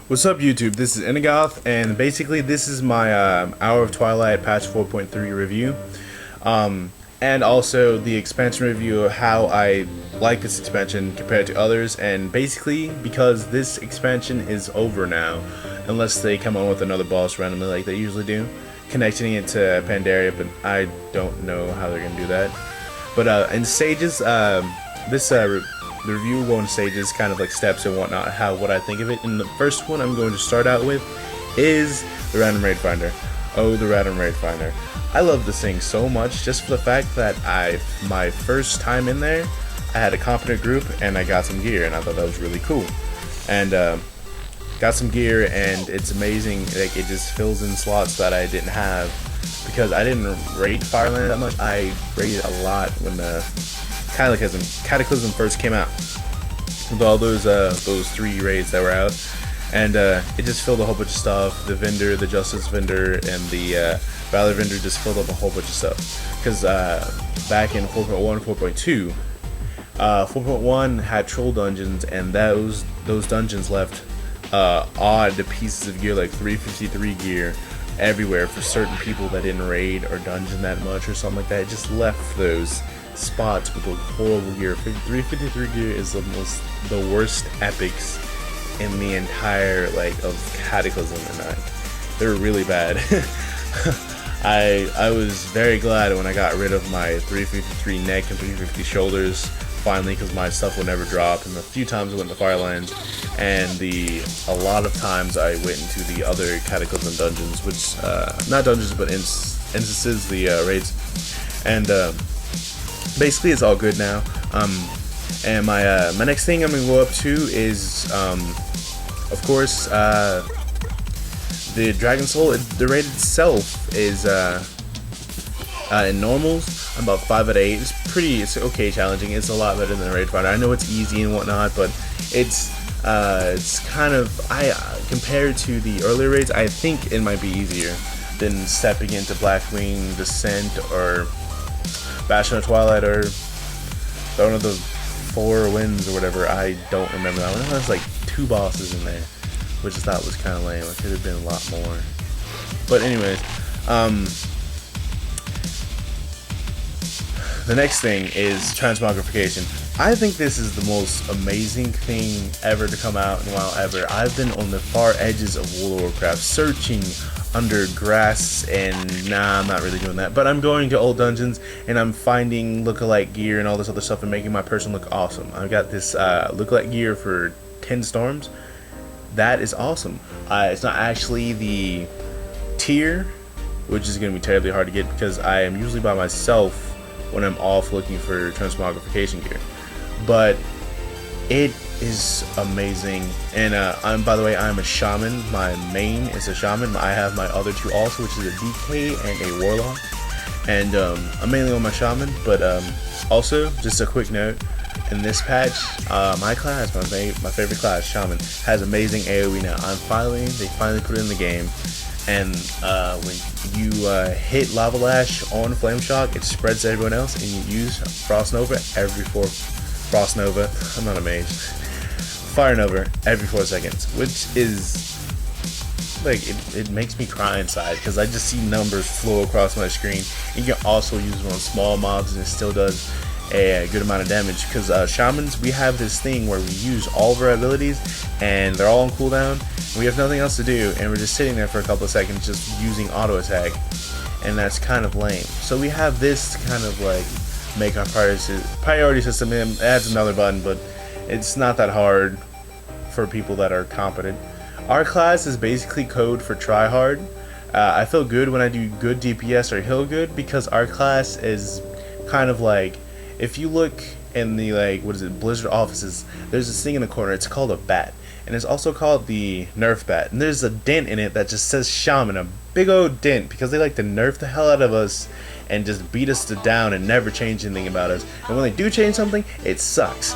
What's up, YouTube? This is Inagoth, and basically this is my Hour of Twilight patch 4.3 review, and also the expansion review of how I like this expansion compared to others. And basically, because this expansion is over now, unless they come on with another boss randomly like they usually do, connecting it to Pandaria, but I don't know how they're gonna do that. But in stages, the review will go in stages, kind of like steps and whatnot, what I think of it. And the first one I'm going to start out with is the Random Raid Finder. Oh, the Random Raid Finder. I love this thing so much, just for the fact that my first time in there, I had a competent group and I got some gear, and I thought that was really cool. And got some gear, and it's amazing. Like, it just fills in slots that I didn't have because I didn't raid Fireland that much. I raided a lot when the Cataclysm first came out, with all those 3 raids that were out, and it just filled a whole bunch of stuff. The vendor, the Justice vendor, and the Valor vendor just filled up a whole bunch of stuff. Because back in 4.1, 4.2, 4.1 had troll dungeons, and those dungeons left odd pieces of gear, like 353 gear, everywhere for certain people that didn't raid or dungeon that much or something like that. It just left those spots with a horrible gear. 353 gear is the worst epics in the entire of Cataclysm, and they're really bad. I was very glad when I got rid of my 353 neck and 350 shoulders finally, because my stuff would never drop. And a few times I went to Firelands, and a lot of times I went into the other Cataclysm dungeons, which not dungeons but instances, the raids, and basically it's all good now. And my next thing I'm gonna go up to is of course the Dragon Soul. The raid itself is in normals I'm about 5 out of 8. It's okay challenging. It's a lot better than the Raid Finder. I know it's easy and whatnot, but it's kind of, compared to the earlier raids, I think it might be easier than stepping into Blackwing, Descent, or Bastion of Twilight, or Throne of the Four Winds, or whatever. I don't remember that one. There's like 2 bosses in there, which I thought was kind of lame. It could have been a lot more. But anyways, the next thing is transmogrification. I think this is the most amazing thing ever to come out in a while ever. I've been on the far edges of World of Warcraft, searching under grass, and nah, I'm not really doing that. But I'm going to old dungeons, and I'm finding lookalike gear and all this other stuff, and making my person look awesome. I've got this lookalike gear for 10 storms. That is awesome. It's not actually the tier, which is going to be terribly hard to get because I am usually by myself when I'm off looking for transmogrification gear. But it is amazing. And by the way, I'm a shaman. My main is a shaman. I have my other 2 also, which is a DK and a warlock. And I'm mainly on my shaman. But also, just a quick note, in this patch, my class, my favorite class, shaman, has amazing AoE now. They finally put it in the game. And when you hit Lava Lash on Flame Shock, it spreads to everyone else, and you use Frost Nova every 4 Frost Nova. I'm not a mage. Fire Nova every 4 seconds, which is like, it makes me cry inside because I just see numbers flow across my screen. You can also use it on small mobs, and it still does a good amount of damage, because shamans, we have this thing where we use all of our abilities and they're all on cooldown, and we have nothing else to do, and we're just sitting there for a couple of seconds just using auto attack, and that's kind of lame. So we have this kind of like make our priority system. It adds another button, but it's not that hard for people that are competent. Our class is basically code for try hard. I feel good when I do good DPS or heal good, because our class is kind of like, if you look in the Blizzard offices, there's this thing in the corner. It's called a bat, and it's also called the Nerf bat. And there's a dent in it that just says Shaman, a big old dent, because they like to nerf the hell out of us and just beat us down and never change anything about us. And when they do change something, it sucks.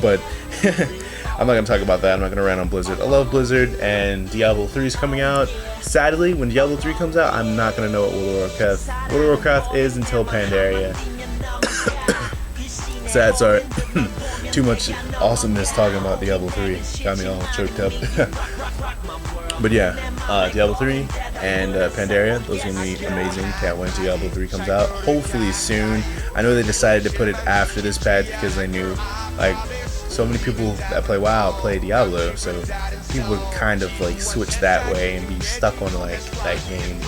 But I'm not gonna talk about that. I'm not gonna rant on Blizzard. I love Blizzard, and Diablo 3 is coming out. Sadly, when Diablo 3 comes out, I'm not gonna know what World of Warcraft is until Pandaria. Sad, sorry. Too much awesomeness talking about Diablo 3. Got me all choked up. But yeah, Diablo 3 and Pandaria, those are going to be amazing. Can't wait until Diablo 3 comes out. Hopefully soon. I know they decided to put it after this patch because they knew, like, so many people that play WoW play Diablo, so people would kind of like switch that way and be stuck on like that game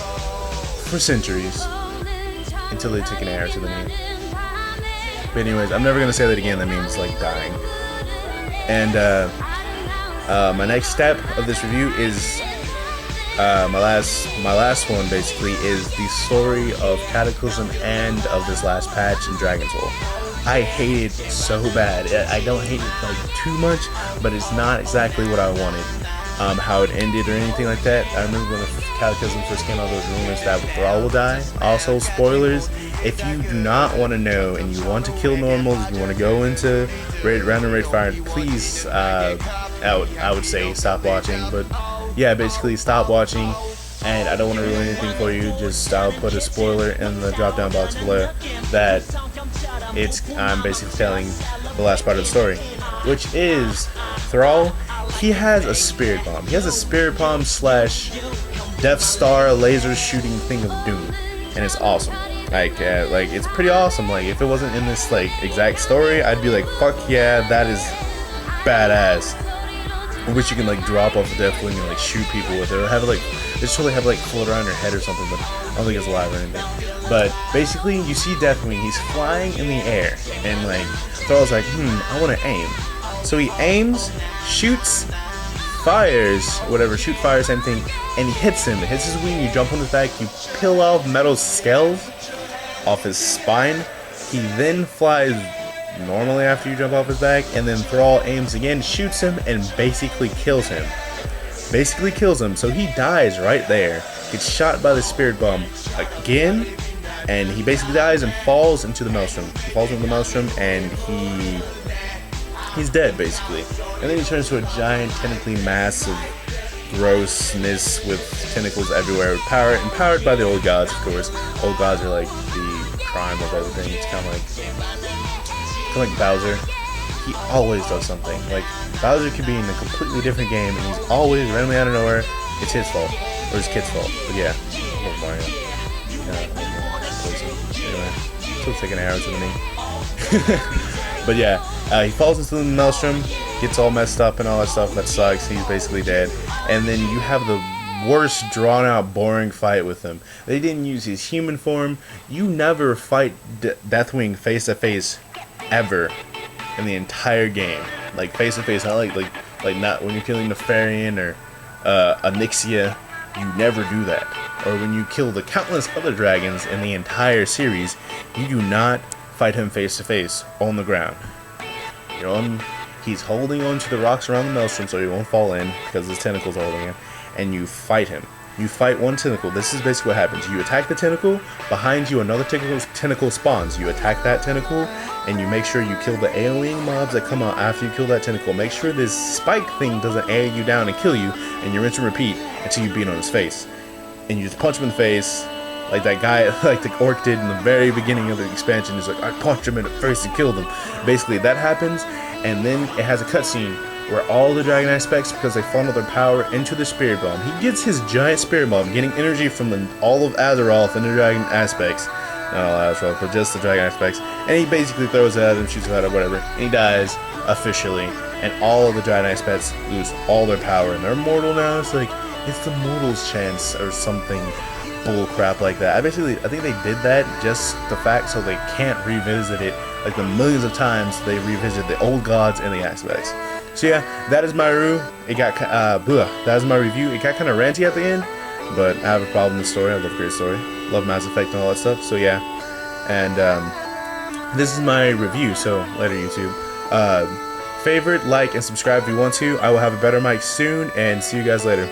for centuries until they took an arrow to the knee. But anyways, I'm never going to say that again. That means like dying. And my next step of this review is my last one basically is the story of Cataclysm and of this last patch in Dragon's Hole. I hate it so bad. I don't hate it like too much, but it's not exactly what I wanted. How it ended or anything like that. I remember when the Cataclysm first came out, there was rumors that Thrall will die. Also, spoilers, if you do not want to know and you want to kill normals, if you want to go into random raid fire, please, I would say stop watching. But yeah, basically stop watching. And I don't want to ruin anything for you. Just I'll put a spoiler in the drop down box below that I'm basically telling the last part of the story, which is Thrall. He has a spirit bomb. He has a spirit bomb slash Death Star laser shooting thing of doom, and it's awesome. Like it's pretty awesome. Like if it wasn't in this like exact story, I'd be like, fuck yeah, that is badass. I wish you can like drop off the Deathwing and like shoot people with it. Have it like just totally have it like float around your head or something, but I don't think it's alive or anything. But basically, you see Deathwing. He's flying in the air, and like Thrall's like, I want to aim. So he aims, shoots, fires, whatever, shoot, fire, same thing, and he hits him. It hits his wing, you jump on his back, you peel off metal scales off his spine. He then flies normally after you jump off his back, and then Thrall aims again, shoots him, and basically kills him. So he dies right there, gets shot by the spirit bomb again, and he basically dies and falls into the maelstrom. He falls into the maelstrom, and he's dead, basically. And then he turns to a giant, tentacly mass of grossness with tentacles everywhere, empowered by the old gods, of course. Old gods are like the prime of everything. It's kind of like Bowser. He always does something. Like, Bowser could be in a completely different game, and he's always randomly out of nowhere. It's his fault. Or his kid's fault. But yeah, I love Mario. Anyway, still taking arrows to the knee. But yeah, he falls into the maelstrom, gets all messed up and all that stuff. That sucks. He's basically dead. And then you have the worst, drawn-out, boring fight with him. They didn't use his human form. You never fight Deathwing face-to-face ever in the entire game. Like, face-to-face, not like not when you're killing Nefarian or Onyxia. You never do that. Or when you kill the countless other dragons in the entire series, you do not fight him face to face on the ground. He's holding on to the rocks around the maelstrom so he won't fall in because his tentacles are holding him, and you fight him. You fight one tentacle. This is basically what happens. You attack the tentacle, behind you another tentacle spawns. You attack that tentacle, and you make sure you kill the AoEing mobs that come out after you kill that tentacle. Make sure this spike thing doesn't AoE you down and kill you, and you rinse and repeat until you beat on his face. And you just punch him in the face, like that guy, like the orc did in the very beginning of the expansion. He's like, I punched him in the face and killed him. Basically, that happens, and then it has a cutscene where all the dragon aspects, because they funnel their power into the spirit bomb. He gets his giant spirit bomb, getting energy from all of Azeroth and the dragon aspects. Not all Azeroth, but just the dragon aspects. And he basically throws it at him, shoots it at him, whatever. And he dies officially. And all of the dragon aspects lose all their power. And they're immortal now. It's like, it's the mortal's chance or something bull crap like that. I think they did that just the fact so they can't revisit it like the millions of times they revisit the old gods and the aspects. So yeah, that is my review. That is my review. It got kind of ranty at the end, but I have a problem with the story. I love a great story. Love Mass Effect and all that stuff. So yeah, and this is my review. So later, YouTube. Favorite, like, and subscribe if you want to. I will have a better mic soon, and see you guys later.